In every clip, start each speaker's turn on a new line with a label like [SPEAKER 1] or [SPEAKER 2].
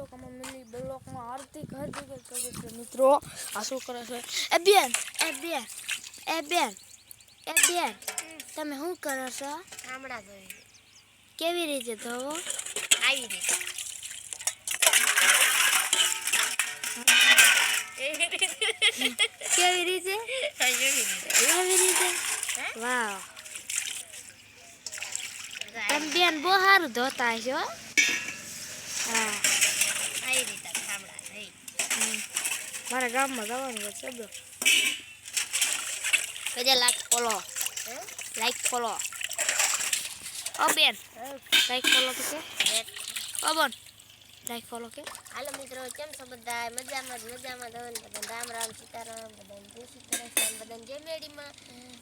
[SPEAKER 1] તમામ મિની બ્લોકમાં હાર્દિક સ્વાગત છે મિત્રો. આ શું કરે છે? એ બેન તમે શું કરો છો?
[SPEAKER 2] ઠામડા ધોઈ.
[SPEAKER 1] કેવી રીતે ધોવો?
[SPEAKER 2] આવી રીતે.
[SPEAKER 1] કેવી રીતે? એવી રીતે. વાહ, તમે બેન બહુ સારું ધોતા હશો. હા,
[SPEAKER 2] આવી રીતે ઠામડા ધોઈ.
[SPEAKER 1] મારા ગામમાં જવાનું છે. કજે લાઈક ફોલો. ઓ બેન લાઈક ફોલો કે ઓ બોન લાઈક ફોલો કે.
[SPEAKER 2] હાલો મિત્રો, કેમ છો બધા? મજામાં ધો ને બધા રામ રામ સીતારામ, બધા જય શ્રી કૃષ્ણ, બધા જય મેડીમાં.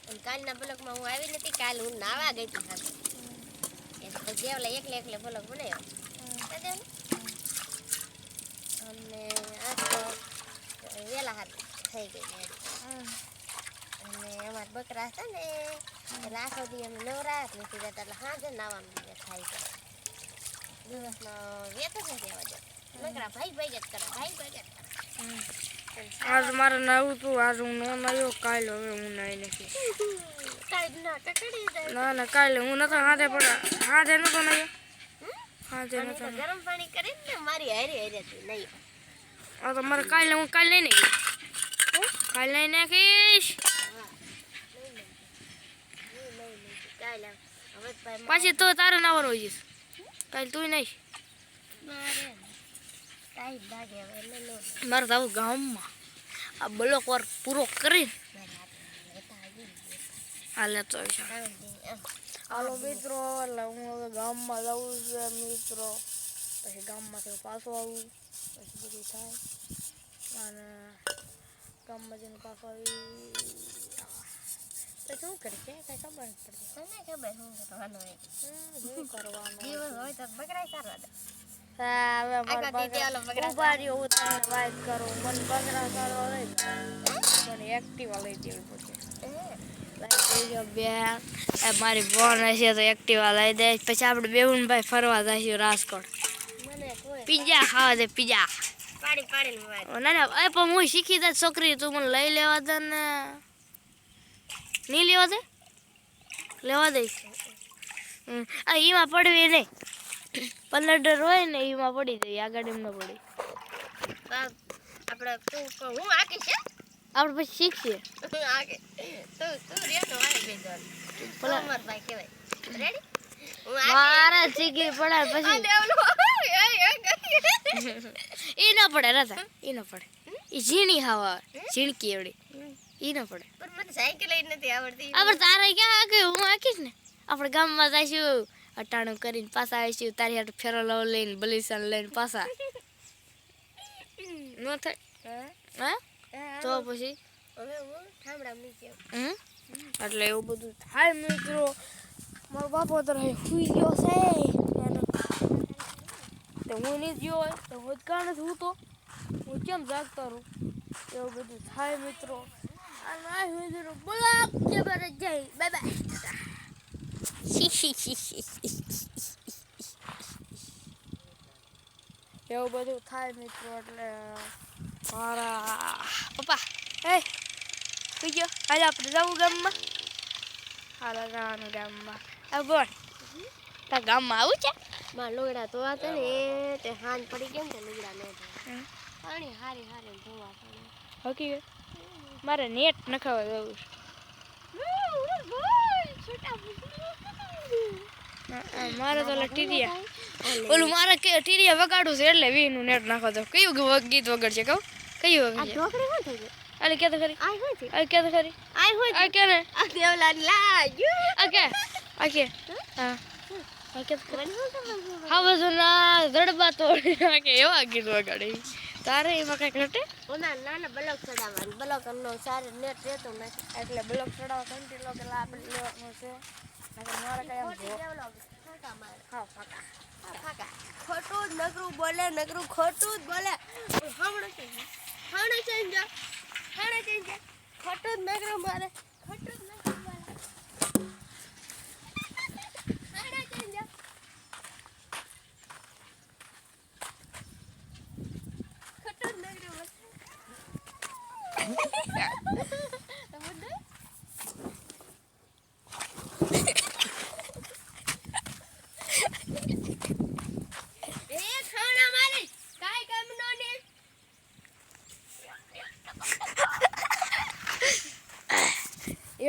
[SPEAKER 2] અને કાલના બ્લોગમાં હું આવી નથી. કાલ હું નાવા ગઈ હતી સાથે પછી ઓલા એકલે બ્લોગ બનાવ્યો. અને આજ તો વેલા હાથ થઈ ગઈ અને અમારા બકરા હતા ને એટલે આખો દી અમે નવરાત નથી જતા એટલે હાજર નાવાનું થાય છે. દિવસનો વેત જ નથી આવવા જતો. બકરા ભાઈ જ કરે.
[SPEAKER 1] આજ મારે નવું તું. આજ હું નો નયો. કાલે હવે હું નાઈ નથી. ના કાલે હું નતો હાથે નતો નયો. હાથે નતો
[SPEAKER 2] ગરમ પાણી કરીને મારી હારે નહીં.
[SPEAKER 1] આ તો મારે કાલે લઈ નાખીશ. પછી તો તારે નાવાનો હોય છે. કાલે તું નહીં. મારે તો ગામમાં આ બ્લોક વર્ક પૂરો કરી લેતો હાલો મિત્રો. એટલે હું હવે ગામમાં જવું છે મિત્રો. પછી ગામમાંથી પાછો આવું પછી બધું થાય અને ગામમાં જઈને પાછો આવી પછી શું કરી છે કઈ ખબર નથી પડતી.
[SPEAKER 2] ખબર શું કરવાનું હોય.
[SPEAKER 1] શું કરવાનું
[SPEAKER 2] દિવસ હોય તો બકરાય સારવા દે.
[SPEAKER 1] હવે મારા બકરા ઉભા વાત કરું. મને બકરા સારવા લઈ મને એક્ટિવા લઈ દેવી પડશે. બેન મારી બોન હશે તો એક્ટિવા લઈ દે. પછી આપણે બેઉન ભાઈ ફરવા જઈશું રાજકોટ. પીઝા ખાવા દે. પીઝા ના એ પણ હું શીખી દે છોકરી. તું મને લઈ લેવા દે ને. નહીં લેવા દે એમાં પડવી નહીં. પલડર હોય ને એમાં પડી જાય. આ ગાડીમાં ન પડી.
[SPEAKER 2] આપણે હું આકીશ.
[SPEAKER 1] આપણે પછી શીખીએ. મારે શીખવી પડે પછી એ ના પડે રાધા. એ ના પડે. એ ઝીણી હવા ઝીણકી એવડી એ ના પડે.
[SPEAKER 2] મને સાયકલ નથી આવડતી.
[SPEAKER 1] આપણે તારે ક્યાં આકે હું આકીશ ને. આપણે ગામમાં જઈશું અટાણું કરીને પાછા આવીશું. તારી હાટુ ફેરો લઈને બલીસન લઈને પાછા ન થાય. હા તો પછી એટલે એવું બધું થાય મિત્રો. મારો બાપો તો સુઈ ગયો છે. હું નહીં ગયો હોય તો હું કાં નથી. હું તો હું કેમ જાગતા રહું. એવું બધું થાય મિત્રો. એવું બધું થાય મિત્રો. એટલે મારા પપ્પા સુઈ ગયો. આજે આપણે જવું ગામમાં. હાલા જવાનું ગામમાં. બોલ તાર ગામમાં આવું છે.
[SPEAKER 2] મારા લોગડા તો હતા ને તે હાન પડી ગયા ને લુગડા ન પાણી હારી ધોવા
[SPEAKER 1] હકીકત મારે નેટ નખાવા જવું છે. મારે તો ટીરિયા ઓલું મારે કે ટીરિયા વગાડું છે એટલે વીનું નેટ નાખો તો. કયું ગીત વગાડશે કહું? કયું વગાડશે? અરે કે તો ખરી. કે તો ખરી. કે ને હા હા બધું ના જડબા તોડી નાખે એવા ગીત વગાડે. તારે એમાં કઈ ઘટે?
[SPEAKER 2] નાના બ્લોક ચડાવવાનું. બ્લોક નો સારો નેટ રહેતો નથી
[SPEAKER 1] એટલે બ્લોક ચડાવવા કંટીલો કે આપણે લેવાનું છે. મારે કઈ
[SPEAKER 2] ખોટું નકરું બોલે ખોટું જ બોલે. ખોટું જ નકરું મારે. ખોટું જ નકરું બોલે.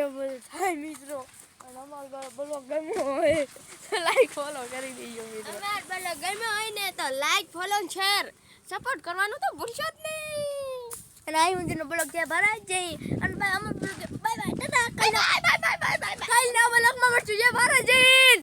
[SPEAKER 1] એ બધું થાય મિત્રો. અને અમારો બ્લોગ ગમ્યો હોય તો લાઈક ફોલો કરી દેજો મિત્રો.
[SPEAKER 2] અમાર બ્લોગ ગમ્યો હોય ને તો લાઈક ફોલો શેર સપોર્ટ કરવાનું તો ભૂલશો જ નહીં.
[SPEAKER 1] અને આ ઊંધીનો બ્લોગ ત્યાં ભરાઈ જઈ અને બાય અમારો બ્લોગ બાય બાય ટાટા. કાલના બ્લોગમાં મળશું જે ભરાઈ જઈ.